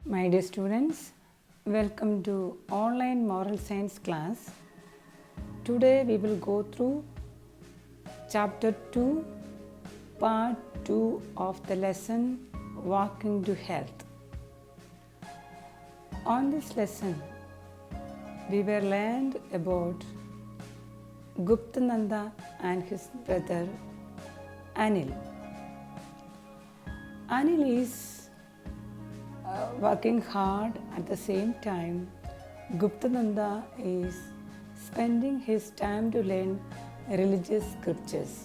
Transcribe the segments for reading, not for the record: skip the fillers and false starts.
My dear students, welcome to online moral science class. Today we will go through chapter 2, part 2 of the lesson Walking to Health. On this lesson, we were learned about Guptananda and his brother Anil. Anil is working hard. At the same time, Guptananda is spending his time to learn religious scriptures.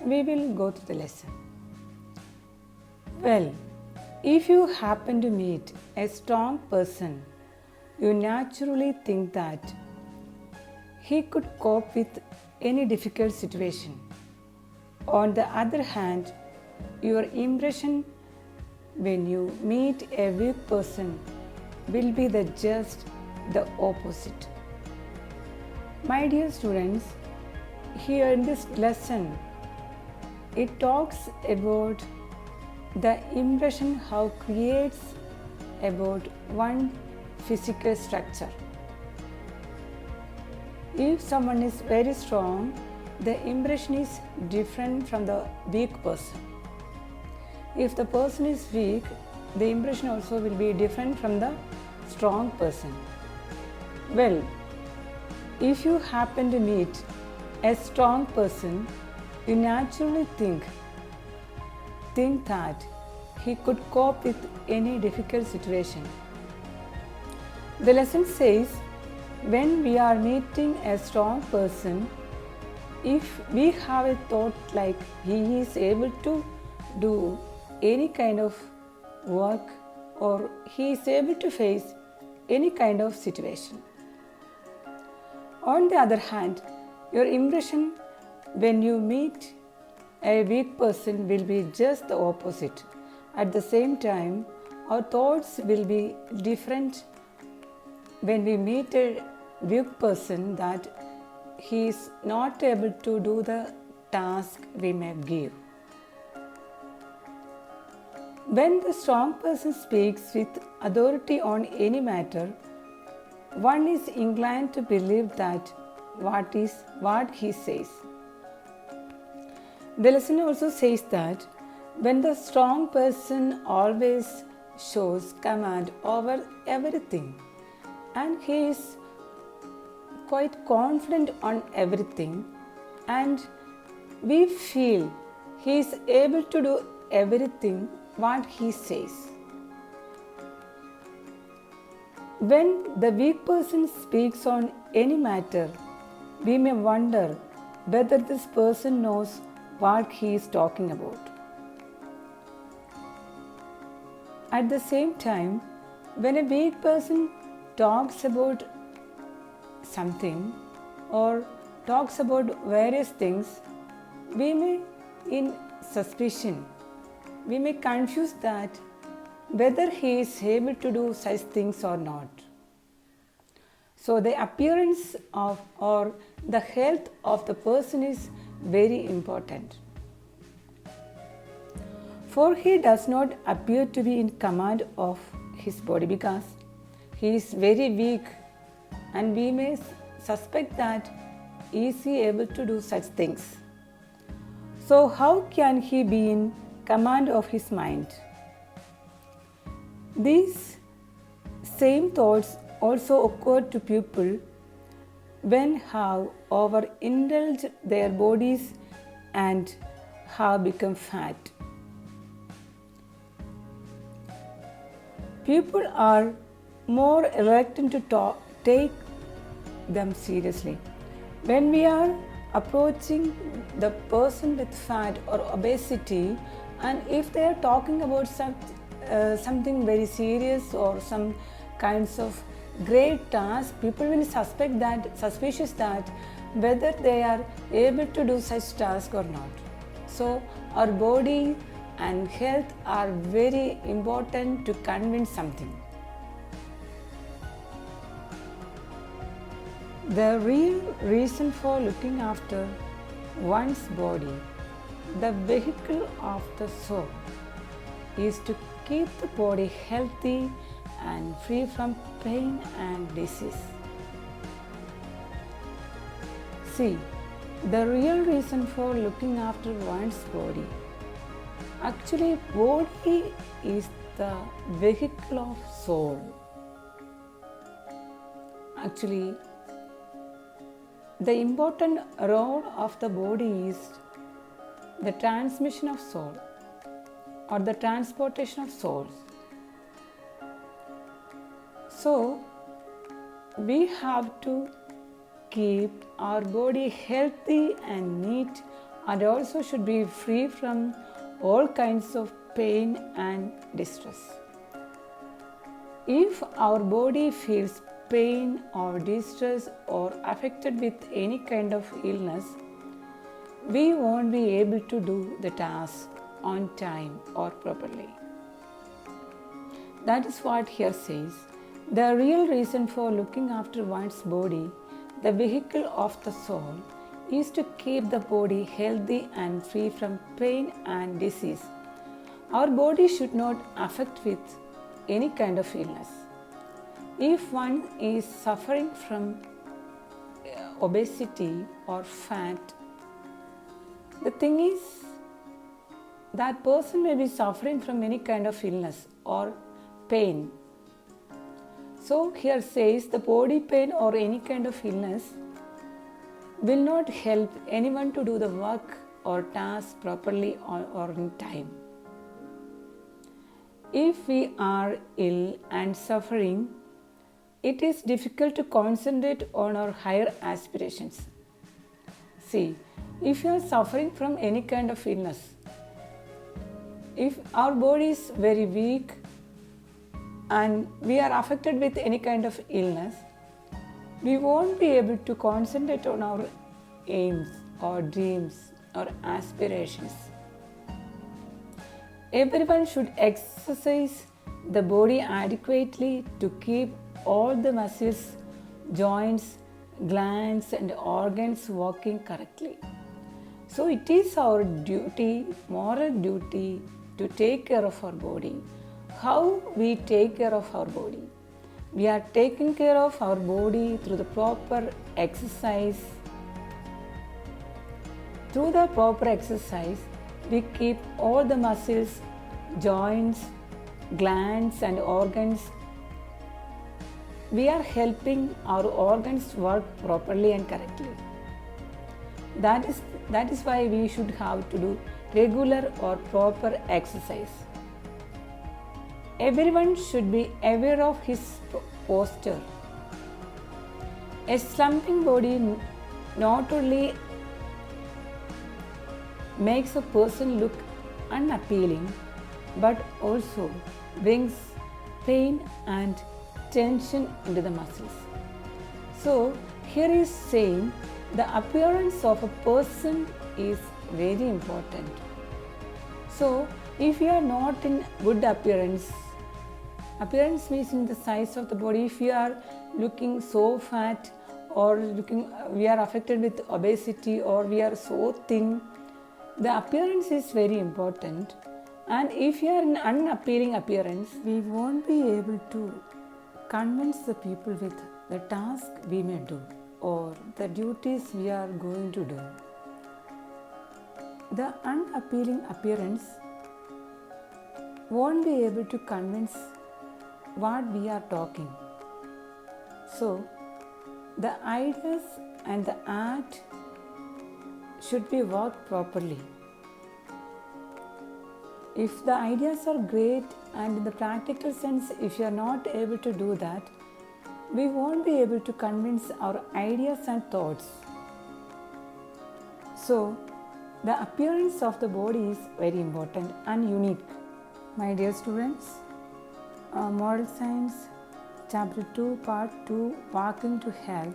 We will go to the lesson. Well, if you happen to meet a strong person, you naturally think that he could cope with any difficult situation. On the other hand, your impression when you meet a weak person will be just the opposite. My dear students, here in this lesson, it talks about the impression how creates about one physical structure. If someone is very strong, the impression is different from the weak person. If the person is weak, the impression also will be different from the strong person. Well, if you happen to meet a strong person, you naturally think that he could cope with any difficult situation. The lesson says, when we are meeting a strong person, if we have a thought like he is able to do any kind of work or he is able to face any kind of situation. On the other hand, your impression when you meet a weak person will be just the opposite. At the same time, our thoughts will be different when we meet a weak person that he is not able to do the task we may give. When the strong person speaks with authority on any matter, one is inclined to believe that what he says. The lesson also says that when the strong person always shows command over everything and he is quite confident on everything and we feel he is able to do everything what he says. When the weak person speaks on any matter, we may wonder whether this person knows what he is talking about. At the same time, when a weak person talks about something or talks about various things, we may in suspicion we may confuse that whether he is able to do such things or not. So the appearance of or the health of the person is very important. For he does not appear to be in command of his body because he is very weak and we may suspect that is he able to do such things. So how can he be in command of his mind? These same thoughts also occur to people when have overindulged their bodies and have become fat. People are more reluctant to take them seriously. When we are approaching the person with fat or obesity, and if they are talking about something very serious or some kinds of great task, people will suspicious that whether they are able to do such task or not. So our body and health are very important to convince something. The real reason for looking after one's body, the vehicle of the soul, is to keep the body healthy and free from pain and disease. See, the real reason for looking after one's body. Actually, body is the vehicle of soul. Actually, the important role of the body is the transmission of soul or the transportation of souls. So, we have to keep our body healthy and neat, and also should be free from all kinds of pain and distress. If our body feels pain or distress or affected with any kind of illness, we won't be able to do the task on time or properly. That is what here says. The real reason for looking after one's body, the vehicle of the soul, is to keep the body healthy and free from pain and disease. Our body should not affect with any kind of illness. If one is suffering from obesity or fat, the thing is that person may be suffering from any kind of illness or pain. So here says the body pain or any kind of illness will not help anyone to do the work or task properly or in time. If we are ill and suffering, it is difficult to concentrate on our higher aspirations. See, if you are suffering from any kind of illness, if our body is very weak and we are affected with any kind of illness, we won't be able to concentrate on our aims or dreams or aspirations. Everyone should exercise the body adequately to keep all the muscles, joints, glands and organs working correctly. So it is our duty, moral duty, to take care of our body. How we take care of our body? We are taking care of our body through the proper exercise. Through the proper exercise, we keep all the muscles, joints, glands and organs. We are helping our organs work properly and correctly. That is why we should have to do regular or proper exercise. Everyone should be aware of his posture. A slumping body not only makes a person look unappealing, but also brings pain and tension into the muscles. So here is saying the appearance of a person is very important. So if you are not in good appearance means in the size of the body, if you are looking so fat or we are affected with obesity or we are so thin, the appearance is very important. And if you are in unappealing appearance, we won't be able to convince the people with the task we may do or the duties we are going to do. The unappealing appearance won't be able to convince what we are talking. So, the ideas and the art should be worked properly. If the ideas are great and in the practical sense, if you are not able to do that, we won't be able to convince our ideas and thoughts. So, the appearance of the body is very important and unique. My dear students, Moral Science Chapter 2 Part 2 Walking to Health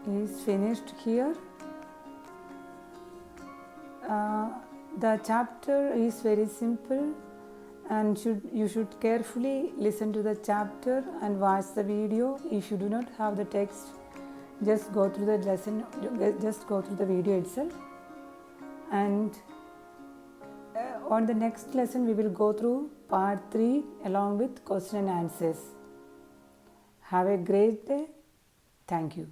is finished here. The chapter is very simple and you should carefully listen to the chapter and watch the video. If you do not have the text, just go through the lesson, just go through the video itself. And on the next lesson we will go through part 3 along with question and answers. Have a great day. Thank you.